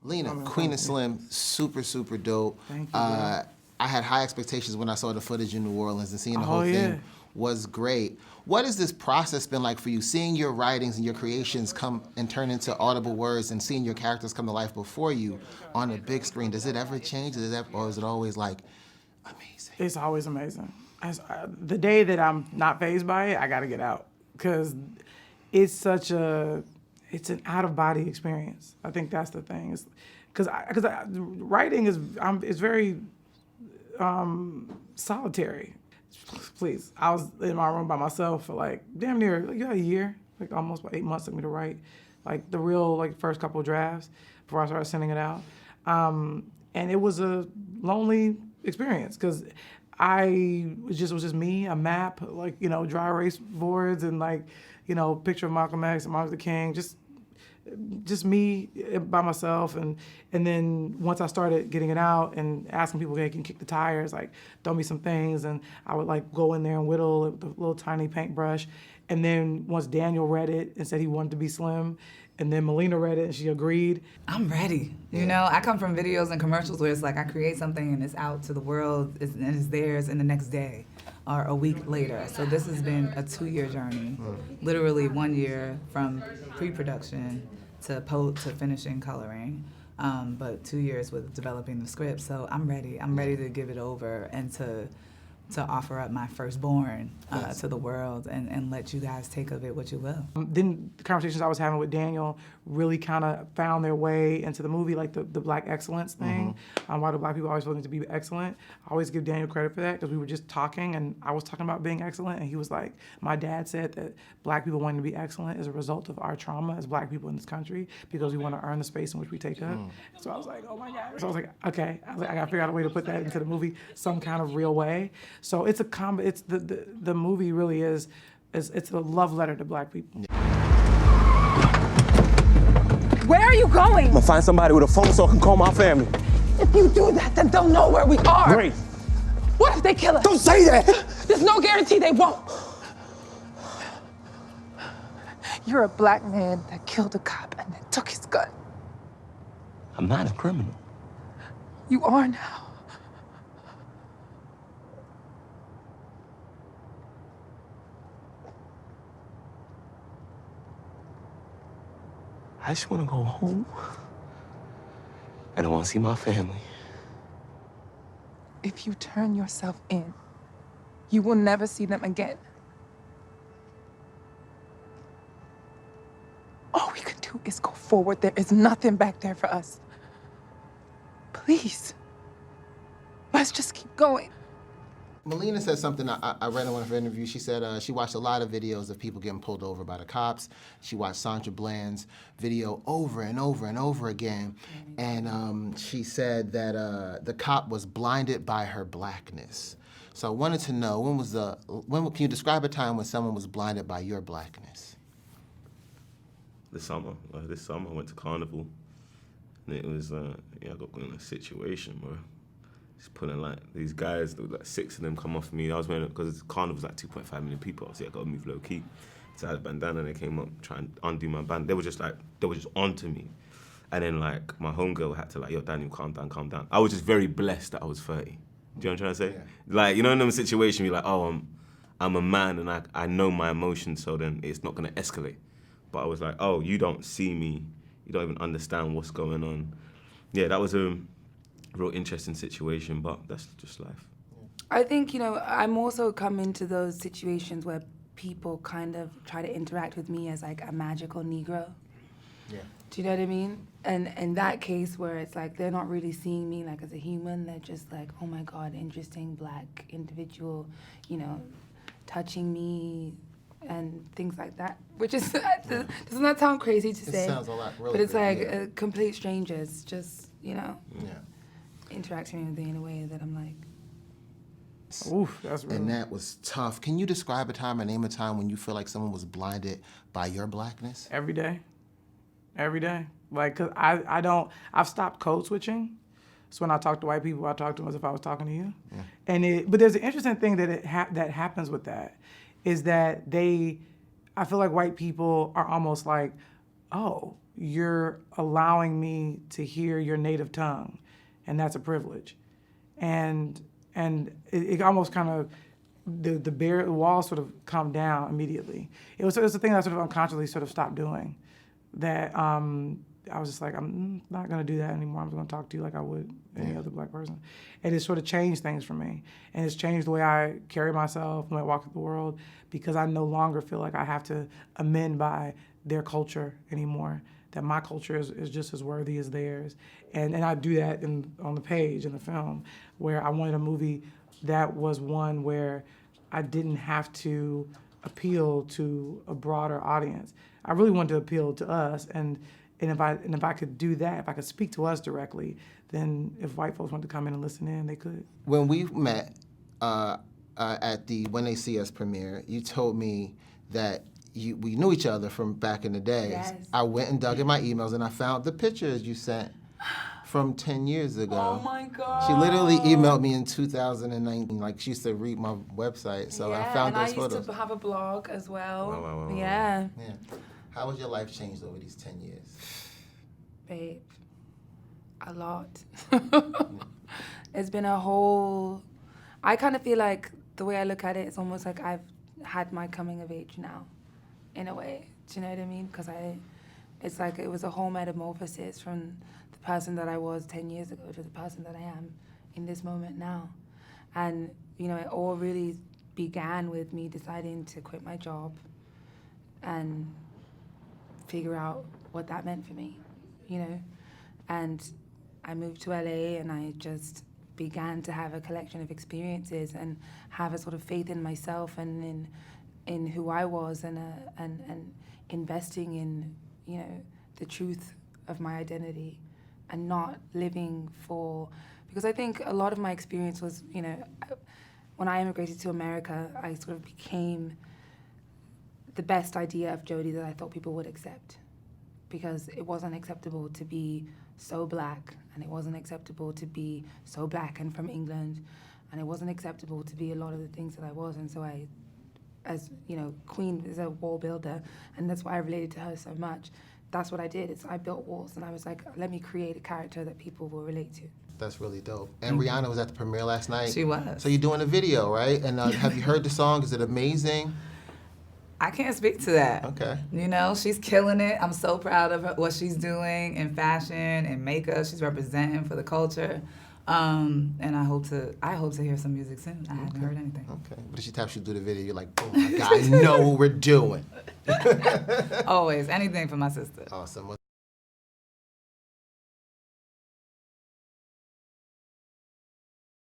Lena, Queen of Slim, super, super dope. Thank you, bro. I had high expectations when I saw the footage in New Orleans, and seeing the whole thing was great. What has this process been like for you, seeing your writings and your creations come and turn into audible words and seeing your characters come to life before you on a big screen? Does it ever change, or is it always like amazing? It's always amazing. The day that I'm not fazed by it, I gotta get out, because it's an out-of-body experience. I think that's the thing. Because writing is very solitary. Please, I was in my room by myself for like damn near a year, like almost about 8 months took me to write, like the real first couple of drafts before I started sending it out, and it was a lonely experience because it was just me, a map, dry erase boards, and picture of Malcolm X and Martin Luther King, just me by myself. And then once I started getting it out and asking people, hey, can you kick the tires, throw me some things, and I would go in there and whittle with a little tiny paintbrush. And then once Daniel read it and said he wanted to be Slim, and then Melina read it and she agreed. I'm ready. You know, I come from videos and commercials where it's like I create something and it's out to the world and it's theirs in the next day or a week later. So this has been a 2-year journey. Literally 1 year from pre-production to finishing coloring. But 2 years with developing the script. So I'm ready. I'm ready to give it over and to offer up my firstborn to the world and let you guys take of it what you will. Then the conversations I was having with Daniel really kind of found their way into the movie, like the Black excellence thing. Why do Black people always feel need to be excellent? I always give Daniel credit for that because we were just talking and I was talking about being excellent and he was like, my dad said that Black people wanting to be excellent is a result of our trauma as Black people in this country because we want to earn the space in which we take up. So I was like, oh my God. So I was like, okay, I got to figure out a way to put that into the movie some kind of real way. So it's the movie really is it's a love letter to Black people. Where are you going? I'm gonna find somebody with a phone so I can call my family. If you do that, then they'll know where we are. Great. What if they kill us? Don't say that! There's no guarantee they won't. You're a Black man that killed a cop and then took his gun. I'm not a criminal. You are now. I just want to go home. And I want to see my family. If you turn yourself in, you will never see them again. All we can do is go forward. There is nothing back there for us. Please, let's just keep going. Melina said something I read in one of her interviews. She said she watched a lot of videos of people getting pulled over by the cops. She watched Sandra Bland's video over and over and over again. And she said that the cop was blinded by her Blackness. So I wanted to know, can you describe a time when someone was blinded by your Blackness? This summer I went to Carnival. And it was, I got in a situation where just pulling these guys, there was 6 of them come off me. I was wearing, because Carnival's 2.5 million people, so I got to move low key. So I had a bandana and they came up trying to undo my band. They were just onto me. And then my homegirl had to yo, Daniel, calm down. I was just very blessed that I was 30. Do you know what I'm trying to say? Yeah. In them situations, you're like, oh, I'm a man and I know my emotions, so then it's not gonna escalate. But I was like, oh, you don't see me. You don't even understand what's going on. Yeah, that was a real interesting situation, but that's just life. I think, I'm also come into those situations where people kind of try to interact with me as a magical negro. Yeah. Do you know what I mean? And in that case where it's they're not really seeing me as a human, they're just oh my God, interesting Black individual, touching me and things like that, which is, doesn't that sound crazy to say? It sounds a lot, really. But it's yeah. Complete strangers, just, interacting with me in a way that I'm oof, that's real. And that was tough. Can you describe a time or name a time when you feel like someone was blinded by your Blackness? Every day. Cause I've stopped code switching. So when I talk to white people, I talk to them as if I was talking to you. Yeah. But there's an interesting thing that happens with that, is that I feel like white people are almost oh, you're allowing me to hear your native tongue, and that's a privilege. And it almost kind of, the wall sort of come down immediately. It was a thing that I sort of unconsciously sort of stopped doing. That I was just like, I'm not gonna do that anymore. I'm just gonna talk to you like I would any other black person. And it sort of changed things for me. And it's changed the way I carry myself when I walk through the world, because I no longer feel like I have to amend by their culture anymore. That my culture is just as worthy as theirs. And I do that on the page in the film, where I wanted a movie that was one where I didn't have to appeal to a broader audience. I really wanted to appeal to us, and if I could do that, if I could speak to us directly, then if white folks wanted to come in and listen in, they could. When we met at the When They See Us premiere, you told me that we knew each other from back in the day. Yes. I went and dug in my emails and I found the pictures you sent from 10 years ago. Oh my God. She literally emailed me in 2019. Like, she used to read my website, so I found those and I photos. used to have a blog as well. Wow. Yeah. Yeah. How has your life changed over these 10 years? Babe, a lot. It's been a whole, I kind of feel like the way I look at it, it's almost like I've had my coming of age now, in a way. Do you know what I mean? Because it's like it was a whole metamorphosis from the person that I was 10 years ago to the person that I am in this moment now. And, you know, it all really began with me deciding to quit my job and figure out what that meant for me, you know? And I moved to LA and I just began to have a collection of experiences and have a sort of faith in myself and in who I was and investing in, you know, the truth of my identity and not living for, because I think a lot of my experience was, you know, when I immigrated to America, I sort of became the best idea of Jodie that I thought people would accept, because it wasn't acceptable to be so black, and it wasn't acceptable to be so black and from England, and it wasn't acceptable to be a lot of the things that I was. And so I, as you know, Queen is a wall builder, and that's why I related to her so much. That's what I did. I built walls, and I was like, let me create a character that people will relate to. That's really dope. And Rihanna was at the premiere last night. She was. So you're doing a video, right? And have you heard the song? Is it amazing? I can't speak to that. Okay. You know, she's killing it. I'm so proud of her, what she's doing in fashion and makeup. She's representing for the culture. And I hope to hear some music soon. I haven't heard anything. Okay. But if she taps you through the video, you're like, oh my God, I know what we're doing. Always. Anything for my sister. Awesome.